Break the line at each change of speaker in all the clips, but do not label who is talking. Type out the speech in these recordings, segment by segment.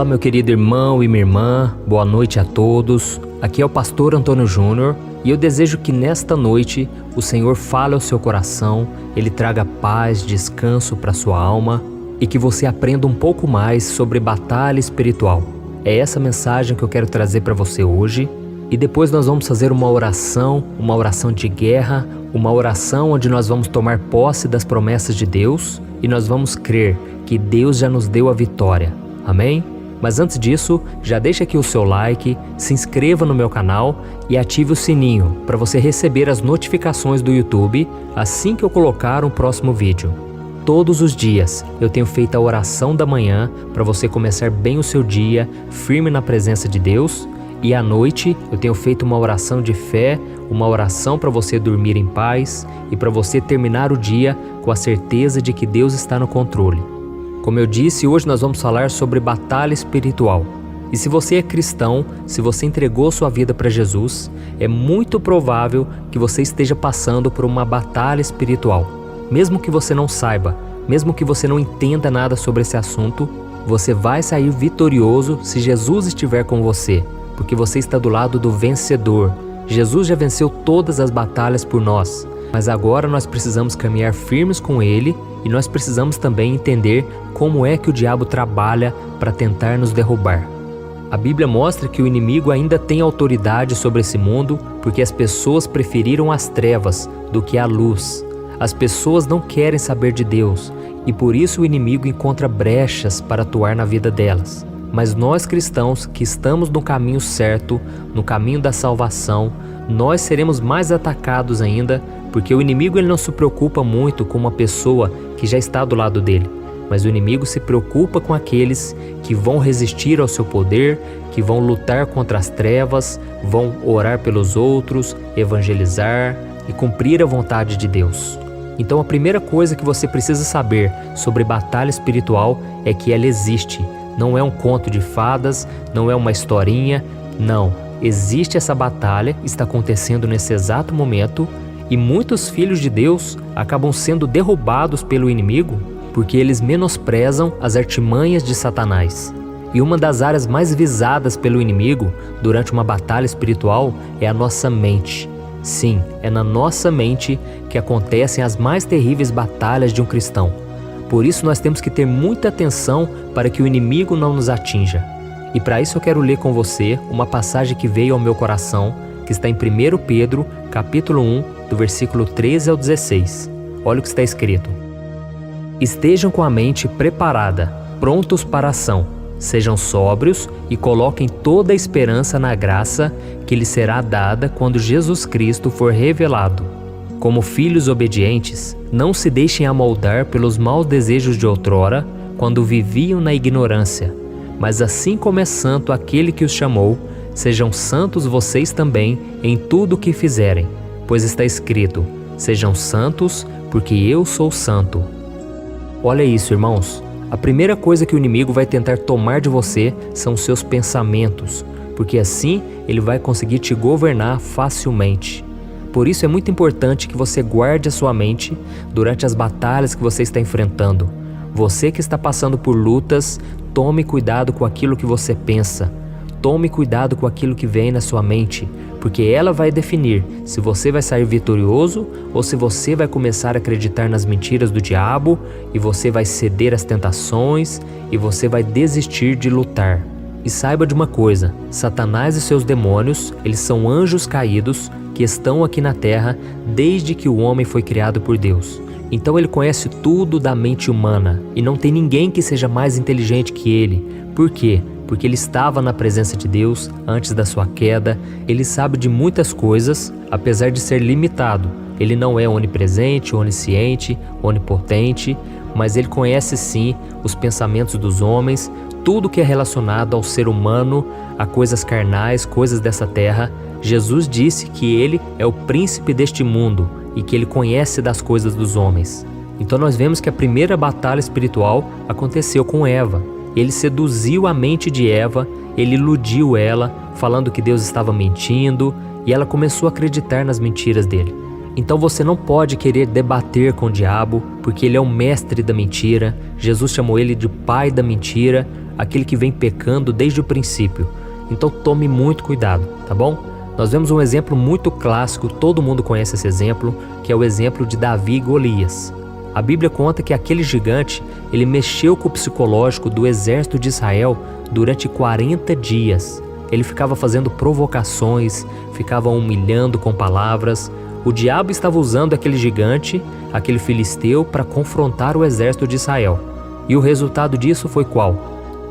Fala, meu querido irmão e minha irmã, boa noite a todos. Aqui é o pastor Antônio Júnior e eu desejo que nesta noite o Senhor fale ao seu coração, Ele traga paz, descanso para sua alma e que você aprenda um pouco mais sobre batalha espiritual. É essa mensagem que eu quero trazer para você hoje e depois nós vamos fazer uma oração de guerra, uma oração onde nós vamos tomar posse das promessas de Deus e nós vamos crer que Deus já nos deu a vitória. Amém? Mas antes disso, já deixa aqui o seu like, se inscreva no meu canal e ative o sininho para você receber as notificações do YouTube assim que eu colocar um próximo vídeo. Todos os dias eu tenho feito a oração da manhã para você começar bem o seu dia, firme na presença de Deus, e à noite eu tenho feito uma oração de fé, uma oração para você dormir em paz e para você terminar o dia com a certeza de que Deus está no controle. Como eu disse, hoje nós vamos falar sobre batalha espiritual. E se você é cristão, se você entregou sua vida para Jesus, é muito provável que você esteja passando por uma batalha espiritual. Mesmo que você não saiba, mesmo que você não entenda nada sobre esse assunto, você vai sair vitorioso se Jesus estiver com você, porque você está do lado do vencedor. Jesus já venceu todas as batalhas por nós, mas agora nós precisamos caminhar firmes com Ele e nós precisamos também entender como é que o diabo trabalha para tentar nos derrubar. A Bíblia mostra que o inimigo ainda tem autoridade sobre esse mundo porque as pessoas preferiram as trevas do que a luz. As pessoas não querem saber de Deus e por isso o inimigo encontra brechas para atuar na vida delas. Mas nós cristãos que estamos no caminho certo, no caminho da salvação, nós seremos mais atacados ainda, porque o inimigo ele não se preocupa muito com uma pessoa que já está do lado dele, mas o inimigo se preocupa com aqueles que vão resistir ao seu poder, que vão lutar contra as trevas, vão orar pelos outros, evangelizar e cumprir a vontade de Deus. Então a primeira coisa que você precisa saber sobre batalha espiritual é que ela existe. Não é um conto de fadas, não é uma historinha, não. Existe essa batalha, está acontecendo nesse exato momento e muitos filhos de Deus acabam sendo derrubados pelo inimigo porque eles menosprezam as artimanhas de Satanás. E uma das áreas mais visadas pelo inimigo durante uma batalha espiritual é a nossa mente. Sim, é na nossa mente que acontecem as mais terríveis batalhas de um cristão. Por isso nós temos que ter muita atenção para que o inimigo não nos atinja. E para isso eu quero ler com você uma passagem que veio ao meu coração, que está em 1 Pedro, capítulo 1, do versículo 13 ao 16. Olha o que está escrito. Estejam com a mente preparada, prontos para a ação. Sejam sóbrios e coloquem toda a esperança na graça que lhes será dada quando Jesus Cristo for revelado. Como filhos obedientes, não se deixem amoldar pelos maus desejos de outrora, quando viviam na ignorância. Mas assim como é santo aquele que os chamou, sejam santos vocês também em tudo o que fizerem, pois está escrito, sejam santos, porque eu sou santo. Olha isso, irmãos. A primeira coisa que o inimigo vai tentar tomar de você são seus pensamentos, porque assim ele vai conseguir te governar facilmente. Por isso é muito importante que você guarde a sua mente durante as batalhas que você está enfrentando. Você que está passando por lutas, tome cuidado com aquilo que você pensa. Tome cuidado com aquilo que vem na sua mente, porque ela vai definir se você vai sair vitorioso ou se você vai começar a acreditar nas mentiras do diabo e você vai ceder às tentações e você vai desistir de lutar. E saiba de uma coisa, Satanás e seus demônios, eles são anjos caídos que estão aqui na terra desde que o homem foi criado por Deus. Então ele conhece tudo da mente humana e não tem ninguém que seja mais inteligente que ele. Por quê? Porque ele estava na presença de Deus antes da sua queda, ele sabe de muitas coisas, apesar de ser limitado. Ele não é onipresente, onisciente, onipotente, mas ele conhece sim os pensamentos dos homens, tudo que é relacionado ao ser humano, a coisas carnais, coisas dessa terra. Jesus disse que ele é o príncipe deste mundo e que ele conhece das coisas dos homens. Então nós vemos que a primeira batalha espiritual aconteceu com Eva. Ele seduziu a mente de Eva, ele iludiu ela, falando que Deus estava mentindo, e ela começou a acreditar nas mentiras dele. Então você não pode querer debater com o diabo, porque ele é o mestre da mentira. Jesus chamou ele de pai da mentira. aquele que vem pecando desde o princípio. Então tome muito cuidado, tá bom? Nós vemos um exemplo muito clássico, todo mundo conhece esse exemplo, que é o exemplo de Davi e Golias. A Bíblia conta que aquele gigante, ele mexeu com o psicológico do exército de Israel durante 40 dias. Ele ficava fazendo provocações, ficava humilhando com palavras. O diabo estava usando aquele gigante, aquele filisteu, para confrontar o exército de Israel. E o resultado disso foi qual?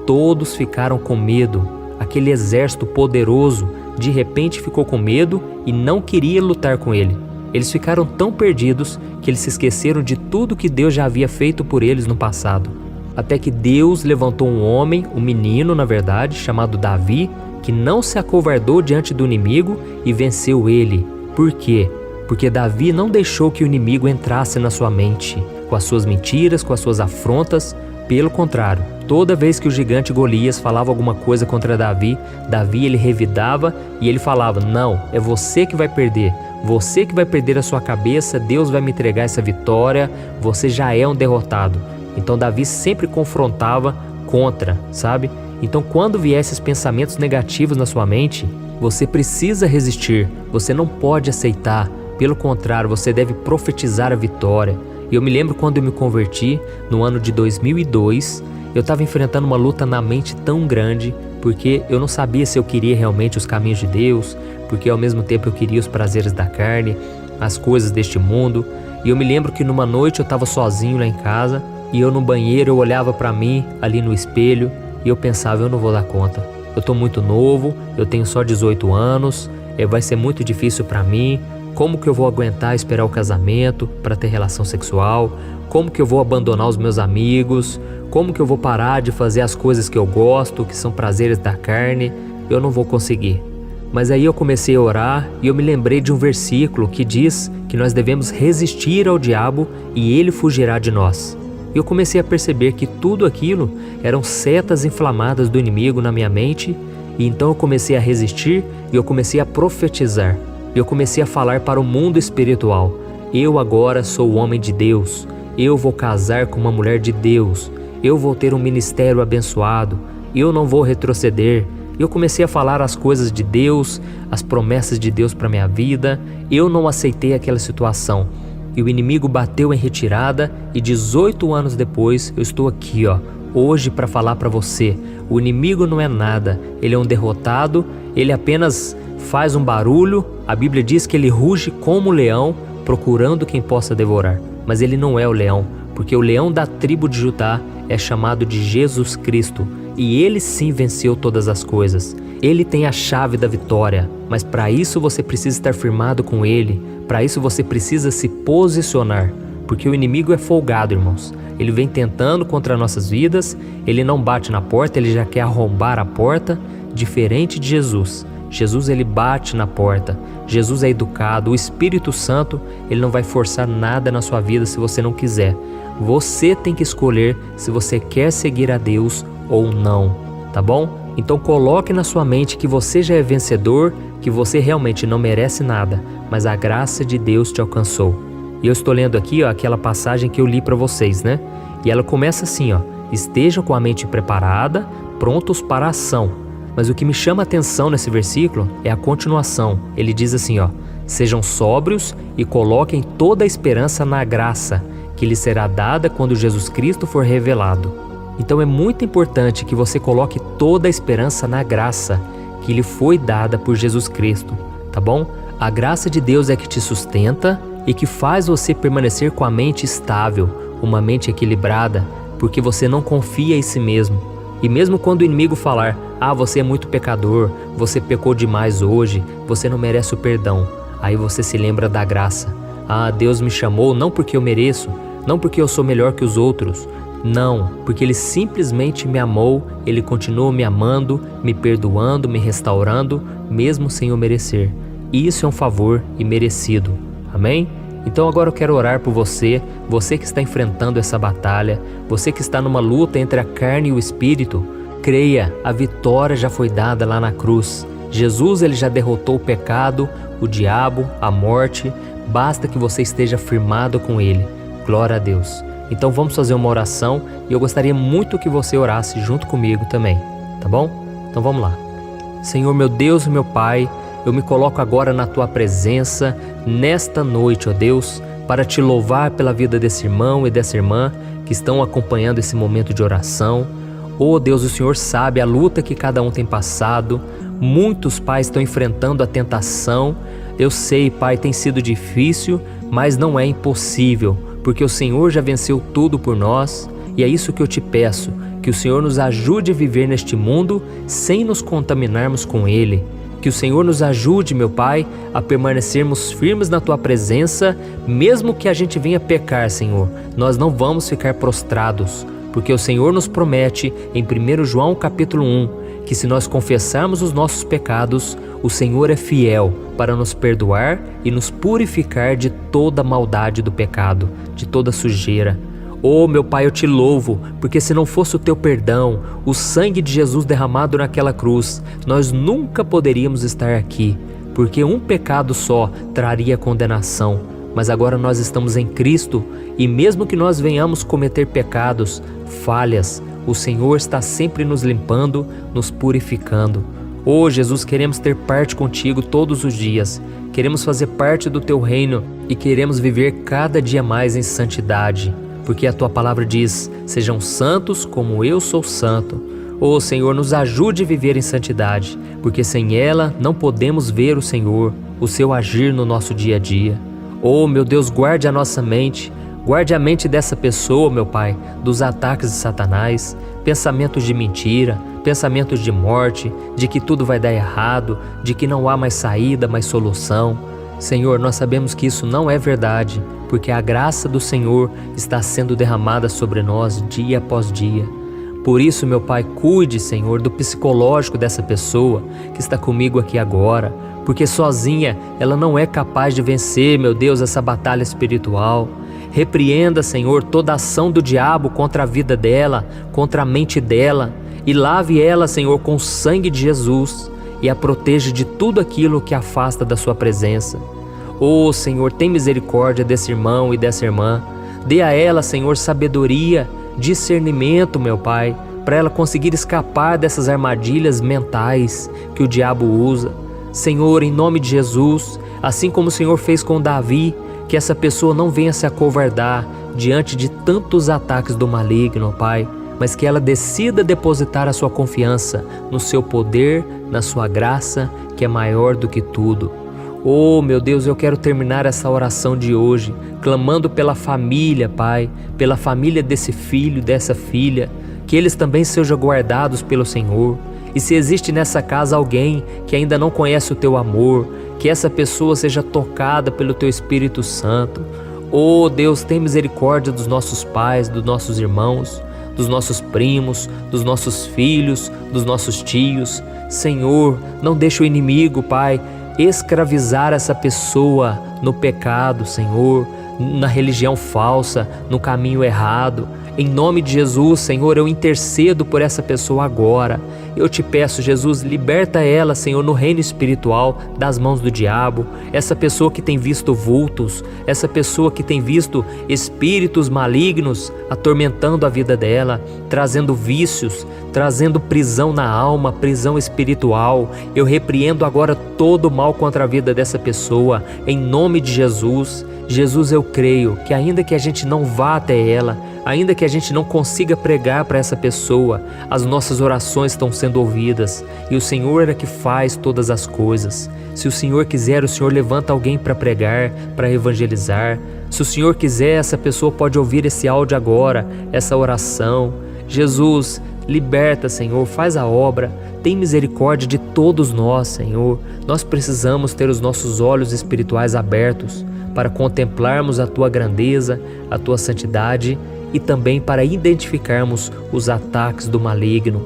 Todos ficaram com medo. Aquele exército poderoso, de repente ficou com medo e não queria lutar com ele. Eles ficaram tão perdidos que eles se esqueceram de tudo que Deus já havia feito por eles no passado. Até que Deus levantou um homem, um menino na verdade, chamado Davi, que não se acovardou diante do inimigo e venceu ele. Por quê? Porque Davi não deixou que o inimigo entrasse na sua mente, com as suas mentiras, com as suas afrontas. Pelo contrário, toda vez que o gigante Golias falava alguma coisa contra Davi, ele revidava e ele falava: não, é você que vai perder. Você que vai perder a sua cabeça, Deus vai me entregar essa vitória, você já é um derrotado. Então Davi sempre confrontava contra, sabe? Então quando vier esses pensamentos negativos na sua mente, você precisa resistir, você não pode aceitar. Pelo contrário, você deve profetizar a vitória. E eu me lembro quando eu me converti, no ano de 2002, eu estava enfrentando uma luta na mente tão grande, porque eu não sabia se eu queria realmente os caminhos de Deus, porque ao mesmo tempo eu queria os prazeres da carne, as coisas deste mundo. E eu me lembro que numa noite eu estava sozinho lá em casa, e eu no banheiro eu olhava para mim ali no espelho, e eu pensava: eu não vou dar conta. Eu estou muito novo, eu tenho só 18 anos, vai ser muito difícil para mim. Como que eu vou aguentar esperar o casamento para ter relação sexual? Como que eu vou abandonar os meus amigos? Como que eu vou parar de fazer as coisas que eu gosto, que são prazeres da carne? Eu não vou conseguir. Mas aí eu comecei a orar e eu me lembrei de um versículo que diz que nós devemos resistir ao diabo e ele fugirá de nós. E eu comecei a perceber que tudo aquilo eram setas inflamadas do inimigo na minha mente, e então eu comecei a resistir e eu comecei a profetizar. Eu comecei a falar para o mundo espiritual: eu agora sou o homem de Deus, eu vou casar com uma mulher de Deus, eu vou ter um ministério abençoado, eu não vou retroceder. Eu comecei a falar as coisas de Deus, as promessas de Deus para minha vida. Eu não aceitei aquela situação. E o inimigo bateu em retirada e 18 anos depois eu estou aqui, hoje para falar para você: o inimigo não é nada, ele é um derrotado, ele apenas faz um barulho. A Bíblia diz que ele ruge como leão, procurando quem possa devorar. Mas ele não é o leão, porque o leão da tribo de Judá é chamado de Jesus Cristo. E ele sim venceu todas as coisas. Ele tem a chave da vitória, mas para isso você precisa estar firmado com ele. Para isso você precisa se posicionar, porque o inimigo é folgado, irmãos. Ele vem tentando contra nossas vidas, ele não bate na porta, ele já quer arrombar a porta, diferente de Jesus. Jesus, ele bate na porta. Jesus é educado. O Espírito Santo, ele não vai forçar nada na sua vida se você não quiser. Você tem que escolher se você quer seguir a Deus ou não, tá bom? Então coloque na sua mente que você já é vencedor, que você realmente não merece nada, mas a graça de Deus te alcançou. E eu estou lendo aqui, aquela passagem que eu li para vocês, né? E ela começa assim, estejam com a mente preparada, prontos para a ação. Mas o que me chama a atenção nesse versículo é a continuação. Ele diz assim, sejam sóbrios e coloquem toda a esperança na graça que lhes será dada quando Jesus Cristo for revelado. Então é muito importante que você coloque toda a esperança na graça que lhe foi dada por Jesus Cristo, tá bom? A graça de Deus é que te sustenta e que faz você permanecer com a mente estável, uma mente equilibrada, porque você não confia em si mesmo. E mesmo quando o inimigo falar: você é muito pecador, você pecou demais hoje, você não merece o perdão, aí você se lembra da graça. Deus me chamou não porque eu mereço, não porque eu sou melhor que os outros, não, porque Ele simplesmente me amou, Ele continua me amando, me perdoando, me restaurando, mesmo sem eu merecer. Isso é um favor imerecido, amém? Então agora eu quero orar por você, você que está enfrentando essa batalha, você que está numa luta entre a carne e o espírito. Creia, a vitória já foi dada lá na cruz. Jesus, ele já derrotou o pecado, o diabo, a morte. Basta que você esteja firmado com ele. Glória a Deus. Então vamos fazer uma oração e eu gostaria muito que você orasse junto comigo também, tá bom? Então vamos lá. Senhor meu Deus e meu Pai, eu me coloco agora na Tua presença, nesta noite, ó Deus, para Te louvar pela vida desse irmão e dessa irmã que estão acompanhando esse momento de oração. Ó Deus, o Senhor sabe a luta que cada um tem passado. Muitos pais estão enfrentando a tentação. Eu sei, Pai, tem sido difícil, mas não é impossível, porque o Senhor já venceu tudo por nós. E é isso que eu te peço, que o Senhor nos ajude a viver neste mundo sem nos contaminarmos com ele. Que o Senhor nos ajude, meu Pai, a permanecermos firmes na Tua presença, mesmo que a gente venha pecar, Senhor. Nós não vamos ficar prostrados, porque o Senhor nos promete em 1 João capítulo 1, que se nós confessarmos os nossos pecados, o Senhor é fiel para nos perdoar e nos purificar de toda maldade do pecado, de toda sujeira. Oh, meu Pai, eu te louvo, porque se não fosse o Teu perdão, o sangue de Jesus derramado naquela cruz, nós nunca poderíamos estar aqui, porque um pecado só traria condenação. Mas agora nós estamos em Cristo e mesmo que nós venhamos cometer pecados, falhas, o Senhor está sempre nos limpando, nos purificando. Oh, Jesus, queremos ter parte contigo todos os dias, queremos fazer parte do Teu reino e queremos viver cada dia mais em santidade. Porque a Tua palavra diz, sejam santos como eu sou santo. Ó Senhor, nos ajude a viver em santidade, porque sem ela não podemos ver o Senhor, o Seu agir no nosso dia a dia. Ó meu Deus, guarde a nossa mente, guarde a mente dessa pessoa, meu Pai, dos ataques de Satanás, pensamentos de mentira, pensamentos de morte, de que tudo vai dar errado, de que não há mais saída, mais solução. Senhor, nós sabemos que isso não é verdade, porque a graça do Senhor está sendo derramada sobre nós dia após dia. Por isso, meu Pai, cuide, Senhor, do psicológico dessa pessoa que está comigo aqui agora, porque sozinha ela não é capaz de vencer, meu Deus, essa batalha espiritual. Repreenda, Senhor, toda ação do diabo contra a vida dela, contra a mente dela, e lave ela, Senhor, com o sangue de Jesus, e a proteja de tudo aquilo que afasta da Sua presença. Oh, Senhor, tem misericórdia desse irmão e dessa irmã. Dê a ela, Senhor, sabedoria, discernimento, meu Pai, para ela conseguir escapar dessas armadilhas mentais que o diabo usa. Senhor, em nome de Jesus, assim como o Senhor fez com Davi, que essa pessoa não venha se acovardar diante de tantos ataques do maligno, Pai, mas que ela decida depositar a sua confiança no Seu poder, na Sua graça, que é maior do que tudo. Oh, meu Deus, eu quero terminar essa oração de hoje, clamando pela família, Pai, pela família desse filho, dessa filha, que eles também sejam guardados pelo Senhor. E se existe nessa casa alguém que ainda não conhece o Teu amor, que essa pessoa seja tocada pelo Teu Espírito Santo. Oh, Deus, tem misericórdia dos nossos pais, dos nossos irmãos, dos nossos primos, dos nossos filhos, dos nossos tios. Senhor, não deixe o inimigo, Pai, escravizar essa pessoa no pecado, Senhor, na religião falsa, no caminho errado. Em nome de Jesus, Senhor, eu intercedo por essa pessoa agora. Eu te peço, Jesus, liberta ela, Senhor, no reino espiritual das mãos do diabo. Essa pessoa que tem visto vultos, essa pessoa que tem visto espíritos malignos atormentando a vida dela, trazendo vícios, trazendo prisão na alma, prisão espiritual. Eu repreendo agora todo o mal contra a vida dessa pessoa, em nome de Jesus. Jesus, eu creio que ainda que a gente não vá até ela, ainda que a gente não consiga pregar para essa pessoa, as nossas orações estão sendo ouvidas e o Senhor é que faz todas as coisas. Se o Senhor quiser, o Senhor levanta alguém para pregar, para evangelizar. Se o Senhor quiser, essa pessoa pode ouvir esse áudio agora, essa oração. Jesus, liberta, Senhor, faz a obra, tem misericórdia de todos nós, Senhor. Nós precisamos ter os nossos olhos espirituais abertos para contemplarmos a Tua grandeza, a Tua santidade e também para identificarmos os ataques do maligno.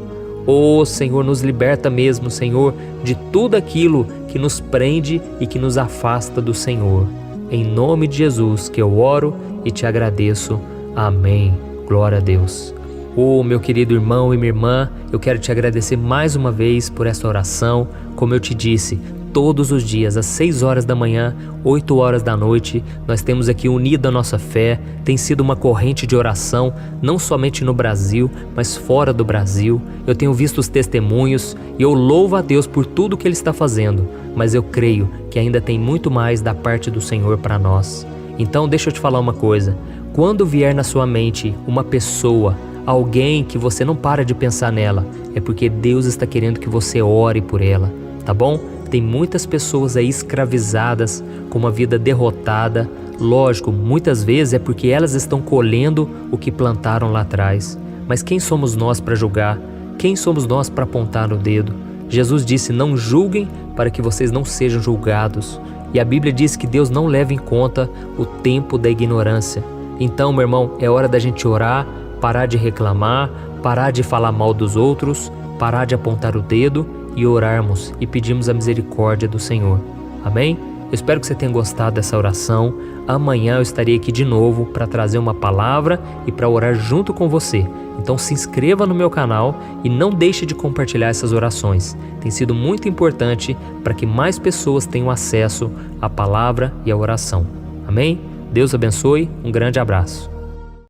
Oh, Senhor, nos liberta mesmo, Senhor, de tudo aquilo que nos prende e que nos afasta do Senhor. Em nome de Jesus que eu oro e te agradeço. Amém. Glória a Deus. Oh, meu querido irmão e minha irmã, eu quero te agradecer mais uma vez por essa oração. Como eu te disse, todos os dias, às 6 horas da manhã, 8 horas da noite. Nós temos aqui unido a nossa fé, tem sido uma corrente de oração, não somente no Brasil, mas fora do Brasil. Eu tenho visto os testemunhos e eu louvo a Deus por tudo que Ele está fazendo, mas eu creio que ainda tem muito mais da parte do Senhor para nós. Então deixa eu te falar uma coisa, quando vier na sua mente uma pessoa, alguém que você não para de pensar nela, é porque Deus está querendo que você ore por ela, tá bom? Tem muitas pessoas aí escravizadas, com uma vida derrotada. Lógico, muitas vezes é porque elas estão colhendo o que plantaram lá atrás. Mas quem somos nós para julgar? Quem somos nós para apontar o dedo? Jesus disse, não julguem para que vocês não sejam julgados. E a Bíblia diz que Deus não leva em conta o tempo da ignorância. Então, meu irmão, é hora da gente orar, parar de reclamar, parar de falar mal dos outros, parar de apontar o dedo e orarmos e pedirmos a misericórdia do Senhor. Amém? Eu espero que você tenha gostado dessa oração. Amanhã eu estarei aqui de novo para trazer uma palavra e para orar junto com você. Então se inscreva no meu canal e não deixe de compartilhar essas orações. Tem sido muito importante para que mais pessoas tenham acesso à palavra e à oração. Amém? Deus abençoe, um grande abraço.